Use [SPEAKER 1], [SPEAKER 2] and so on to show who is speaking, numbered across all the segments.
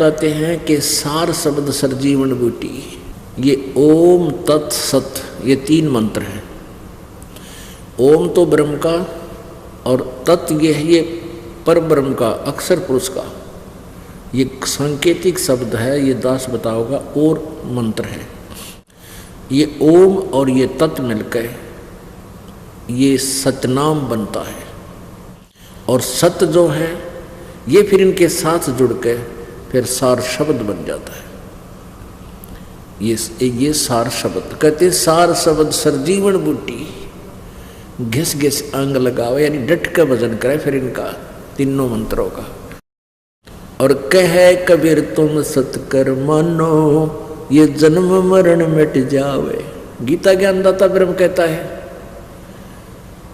[SPEAKER 1] बताते हैं कि सार शब्द सरजीवन बूटी, ये ओम तत् सत, ये तीन मंत्र हैं। ओम तो ब्रह्म का और तत् ये है ये पर ब्रह्म का, अक्षर पुरुष का, ये सांकेतिक शब्द है। ये दास बताओगा और मंत्र है। ये ओम और ये तत् मिलकर ये सतनाम बनता है और सत जो है ये फिर इनके साथ जुड़ के फिर सार शब्द बन जाता है। ये सार शब्द कहते हैं। सार शब्द सरजीवन बूटी, घिस घिस अंग लगावे, यानी डट के भजन करे फिर इनका तीनों मंत्रों का। और कहे कबीर तुम सतकर मानो, ये जन्म मरण मिट जावे। गीता ज्ञानदाता ब्रह्म कहता है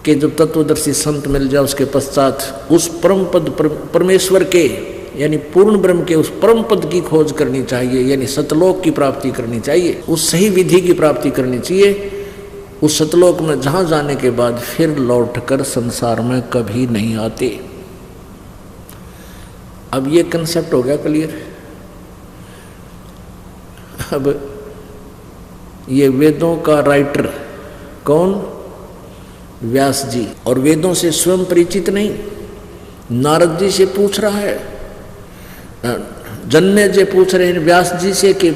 [SPEAKER 1] कि जब तत्वदर्शी संत मिल जाए उसके पश्चात उस परम पद परमेश्वर के यानी पूर्ण ब्रह्म के उस परम पद की खोज करनी चाहिए, यानी सतलोक की प्राप्ति करनी चाहिए, उस सही विधि की प्राप्ति करनी चाहिए। उस सतलोक में जहां जाने के बाद फिर लौटकर संसार में कभी नहीं आते। अब ये कंसेप्ट हो गया क्लियर। अब ये वेदों का राइटर कौन? व्यास जी। और वेदों से स्वयं परिचित नहीं, नारद जी से पूछ रहा है, जन्य जी पूछ रहे हैं व्यास जी से कि,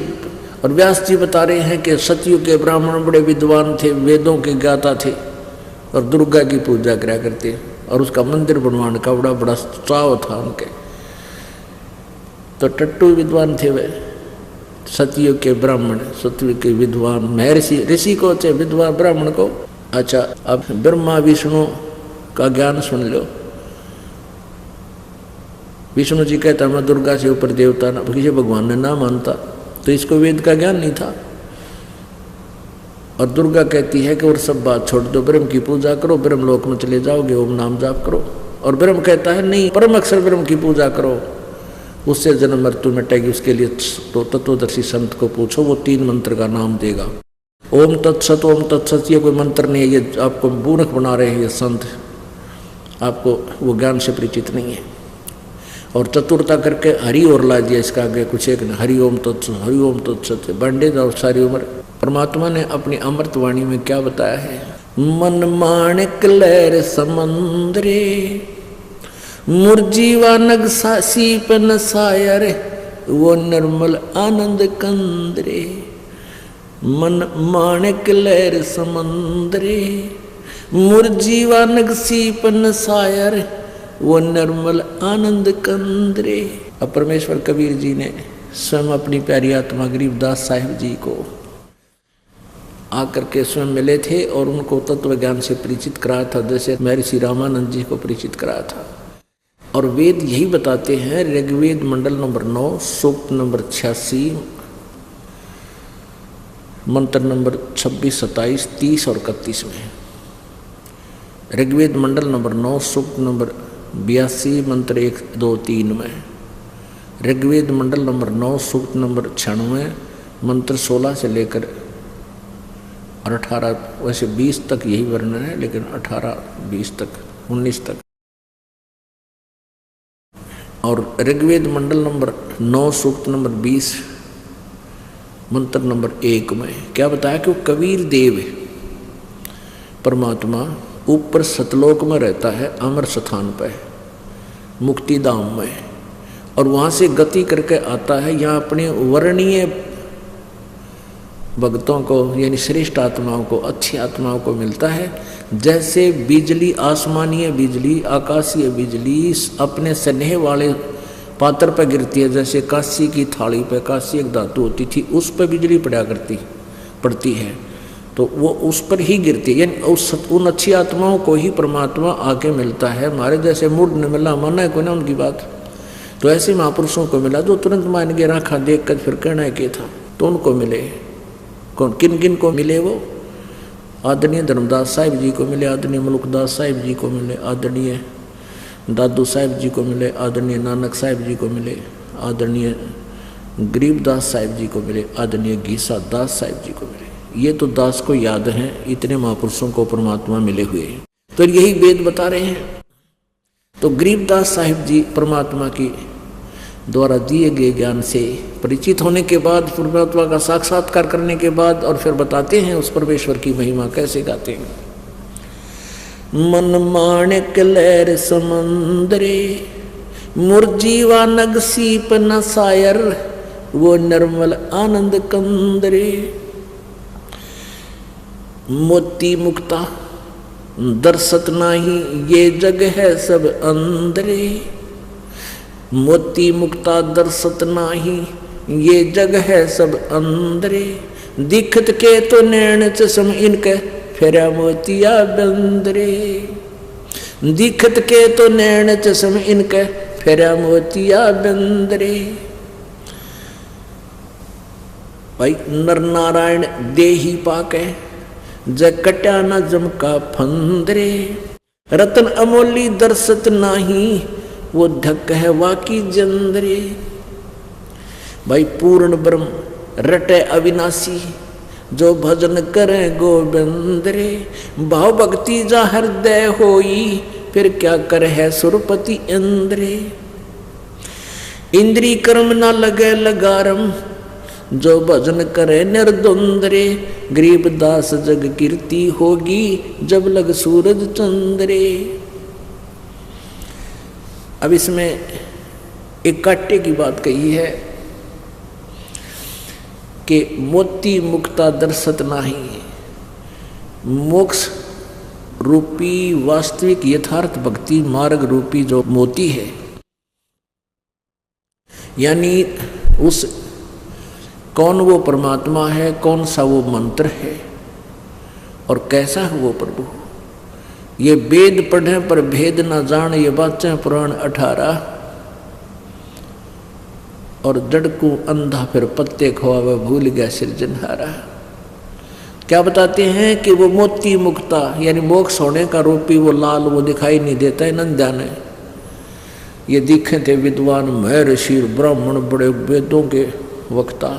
[SPEAKER 1] और व्यास जी बता रहे हैं कि सतयुग के ब्राह्मण बड़े विद्वान थे, वेदों के ज्ञाता थे और दुर्गा की पूजा करा करते और उसका मंदिर बनवाने का बड़ा चाव था उनके। तो टट्टू विद्वान थे वे, सतयुग के ब्राह्मण, सतयुग के विद्वान महर्षि ऋषि को थे, विद्वान ब्राह्मण को। अच्छा, अब ब्रह्मा विष्णु का ज्ञान सुन लो। विष्णु जी कहता मैं दुर्गा से ऊपर देवता ना, किसी भगवान ने ना मानता, तो इसको वेद का ज्ञान नहीं था। और दुर्गा कहती है कि और सब बात छोड़ दो, ब्रह्म की पूजा करो, ब्रह्म लोक में चले जाओगे, ओम नाम जाप करो। और ब्रह्म कहता है नहीं, परम अक्षर ब्रह्म की पूजा करो, उससे जन्म मृत्यु मिटेगी। उसके लिए तो तत्वदर्शी संत को पूछो, वो तीन मंत्र का नाम देगा। ओम तत्सत, ओम तत्सत ये कोई मंत्र नहीं है, ये आपको मूर्ख बना रहे हैं ये संत, आपको वो ज्ञान से परिचित नहीं है। और चतुरता करके हरि और ला दिया, इसका आगे कुछ एक नहीं। हरि ओम तत्सत, हरि ओम तत्सत बांटे जाओ सारी उम्र। परमात्मा ने अपनी अमृत वाणी में क्या बताया है? मन माणिक लहर समंदरे, मुरजीवा नग सीप नसाया रे, वो निर्मल आनंद कंदरे। मन माणिक लहर समंदरे, मुरजीवा नग सीप नसाया रे, वो निर्मल आनंद कंदरे। अब परमेश्वर कबीर जी ने स्वयं अपनी प्यारी आत्मा गरीबदास साहिब जी को आकर के स्वयं मिले थे और उनको तत्व ज्ञान से परिचित कराया था, जैसे महर्षि रामानंद जी को परिचित कराया था। और वेद यही बताते हैं, ऋग्वेद मंडल नंबर 9 सूक्त नंबर 86 मंत्र नंबर 26, 27, 30 और 31 में। ऋग्वेद मंडल नंबर 9 सूक्त नंबर 82 मंत्र 1, 2, 3 में। ऋग्वेद मंडल नंबर 9 सूक्त नंबर 96 मंत्र 16 से लेकर और 18, वैसे 20 तक यही वर्णन है, लेकिन 18, 20 तक, 19 तक। और ऋग्वेद मंडल नंबर 9 सूक्त नंबर 20 मंत्र नंबर 1 में क्या बताया कि वो कबीर देव परमात्मा ऊपर सतलोक में रहता है, अमर स्थान पर, मुक्ति धाम में, और वहाँ से गति करके आता है यहाँ अपने वर्णीय भक्तों को, यानी श्रेष्ठ आत्माओं को, अच्छी आत्माओं को मिलता है। जैसे बिजली, आसमानीय बिजली, आकाशीय बिजली अपने स्नेह वाले पात्र पर गिरती है, जैसे काशी की थाली पर, काशी एक धातु होती थी, उस पर बिजली पड़ती है, तो वो उस पर ही गिरती है, यानी उन अच्छी आत्माओं को ही परमात्मा आके मिलता है। हमारे जैसे मूड ने मिला, माना है कोई ना उनकी बात, तो ऐसे महापुरुषों को मिला जो तुरंत मान के राखा देख कर फिर कहना है कि था, तो उनको मिले। कौन, किन किन को मिले? वो आदरणीय धर्मदास साहिब जी को मिले, आदरणीय मलुकदास साहिब जी को मिले, आदरणीय दादू साहिब जी को मिले, आदरणीय नानक साहिब जी को मिले, आदरणीय गरीबदास साहिब जी को मिले, आदरणीय गीसा दास साहिब जी को मिले। ये तो दास को याद हैं, इतने महापुरुषों को परमात्मा मिले हुए हैं। तो यही वेद बता रहे हैं। तो गरीबदास साहिब जी परमात्मा की द्वारा दिए गए ज्ञान से परिचित होने के बाद, परमात्मा का साक्षात्कार करने के बाद, और फिर बताते हैं उस परमेश्वर की महिमा कैसे गाते हैं। मन माणिक लहर समंदरे, मुरजीवा नग सीप न सायर, वो निर्मल आनंद कंदरे। मोती मुक्ता दर्शत नाही, ये जग है सब अंदरे। मोती मुक्ता दर्शत नाही, ये जग है सब अंदरे। दिखत के तो नैन चश्म इनके, फेरा मोतिया बंदरे। दिखत के तो नैन चश्म इनके, फेरा मोतिया बंदरे। भाई नर नारायण देही पाके, जग कट्या न जमका फंदरे। रतन अमोली दर्शत नाही, वो धक है वाकी जंदरे। भाई पूर्ण ब्रह्म रटे अविनाशी, जो भजन करे गोविंदरे। भाव भक्ति जा हृदय होई, फिर क्या कर है सुरपति इंद्रे। इंद्री कर्म न लगे लगारम, जो भजन करे निर्द्वंद्रे। गरीब दास जग कीर्ति होगी, जब लग सूरज चंद्रे। अब इसमें एक काटे की बात कही है कि मोती मुक्ता दर्शत नाही, मोक्ष रूपी वास्तविक यथार्थ भक्ति मार्ग रूपी जो मोती है, यानी उस कौन वो परमात्मा है, कौन सा वो मंत्र है और कैसा है वो प्रभु। ये वेद पढ़े पर भेद न जान, ये बातें पुराण 18। और जड़ को अंधा फिर पत्ते खोआवे, भूल गया सिरजनहारा। क्या बताते हैं कि वो मोती मुक्ता यानी मोक्ष होने का रूपी वो लाल वो दिखाई नहीं देता है नंद जाने। ये दिखे थे विद्वान महर्षि ब्राह्मण बड़े वेदों के वक्ता,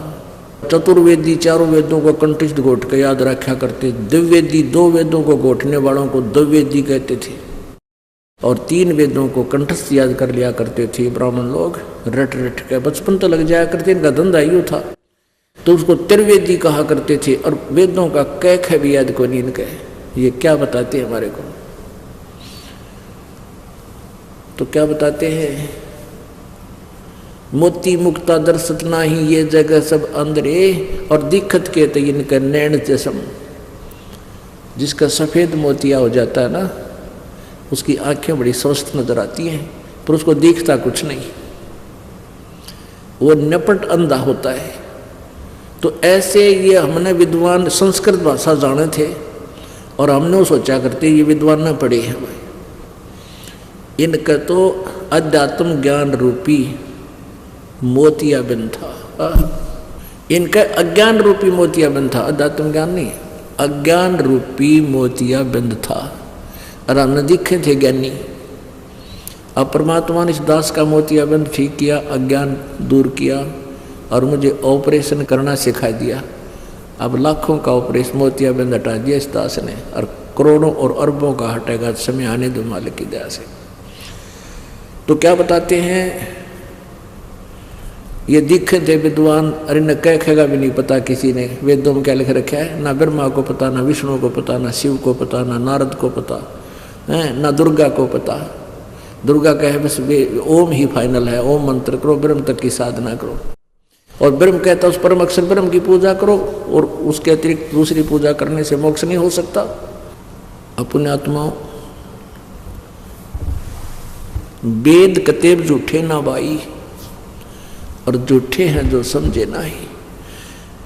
[SPEAKER 1] चतुर्वेदी चारों वेदों को कंठस्थ घोट के याद रखा करते। दिव्यवेदी 2 वेदों को घोटने वालों को दिव्यवेदी कहते थे, और 3 वेदों को कंठस्थ याद कर लिया करते थे ब्राह्मण लोग। रट रट के बचपन तो लग जाया करते, इनका धंधा ही था, तो उसको त्रिवेदी कहा करते थे। और वेदों का कैख है भी याद को नींद के। ये क्या बताते हैं हमारे को, तो क्या बताते हैं, मोती मुक्ता दर्शत नाही, ये जगह सब अंदरे। और दिक्कत के तो इनका नैन चश्म, जिसका सफेद मोतिया हो जाता है ना, उसकी आंखें बड़ी स्वस्थ नजर आती हैं, पर उसको दिखता कुछ नहीं, वो नपट अंधा होता है। तो ऐसे ये हमने विद्वान संस्कृत भाषा जाने थे, और हमने सोचा करते ये विद्वान न पढ़े हैं भाई। इनका तो अध्यात्म ज्ञान रूपी मोतिया बिंद था, इनका अज्ञान रूपी मोतिया बिंद था, अध्यात्म ज्ञान नहीं, अज्ञान रूपी मोतिया बिंद था। और हमने दिखे थे ज्ञानी। अब परमात्मा ने इस दास का मोतिया बिंद ठीक किया, अज्ञान दूर किया, और मुझे ऑपरेशन करना सिखा दिया। अब लाखों का ऑपरेशन मोतिया बिंद हटा दिया इस दास ने, और करोड़ों और अरबों का हटेगा समय आने दो मालिक की दया से। तो क्या बताते हैं, ये दिखे थे विद्वान, अरे न कहेगा भी नहीं पता किसी ने वेदों में क्या लिख रखा है, ना ब्रह्मा को पता, ना विष्णु को पता, ना शिव को पता, ना नारद को पता है, ना दुर्गा को पता। दुर्गा कहे बस ओम ही फाइनल है, ओम मंत्र करो, ब्रह्म तक की साधना करो। और ब्रह्म कहता उस परम अक्षर ब्रह्म की पूजा करो, और उसके अतिरिक्त दूसरी पूजा करने से मोक्ष नहीं हो सकता। अपने आत्माओं, वेद कतेब झूठे ना बाई, और झूठे हैं जो समझे नहीं।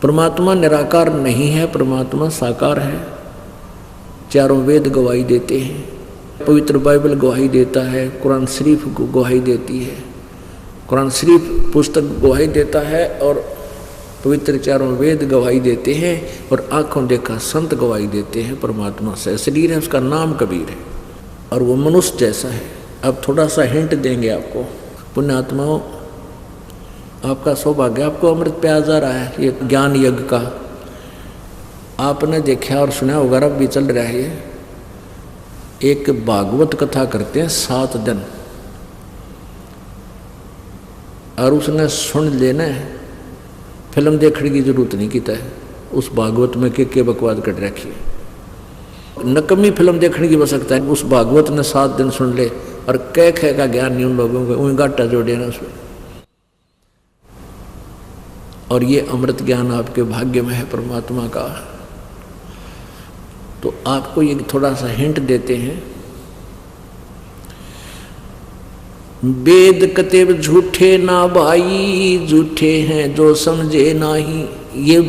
[SPEAKER 1] परमात्मा निराकार नहीं है, परमात्मा साकार है। चारों वेद गवाही देते हैं, पवित्र बाइबल गवाही देता है, कुरान शरीफ गवाही देती है, कुरान शरीफ पुस्तक गवाही देता है, और पवित्र चारों वेद गवाही देते हैं, और आंखों देखा संत गवाही देते हैं परमात्मा से। शरीर है उसका नाम कबीर है, और वो मनुष्य जैसा है। अब थोड़ा सा हिंट देंगे आपको। पुण्यात्माओं, आपका सौभाग्य, आपको अमृत प्यास जा रहा है ये ज्ञान यज्ञ का। आपने देखा और सुना होगा, अब भी चल रहा है ये। एक भागवत कथा करते हैं 7 दिन, और उसने सुन लेना है, फिल्म देखने की जरूरत नहीं की है। उस भागवत में के बकवाद कर रखी है। नकमी फिल्म देखने की हो सकता है, उस भागवत ने 7 दिन सुन ले और कह का ज्ञान नहीं उन लोगों को, उन गाटा जोड़े ना उसमें। और ये अमृत ज्ञान आपके भाग्य में है परमात्मा का। तो आपको ये थोड़ा सा हिंट देते हैं। वेद कतेब झूठे ना भाई, झूठे हैं जो समझे नाही। ये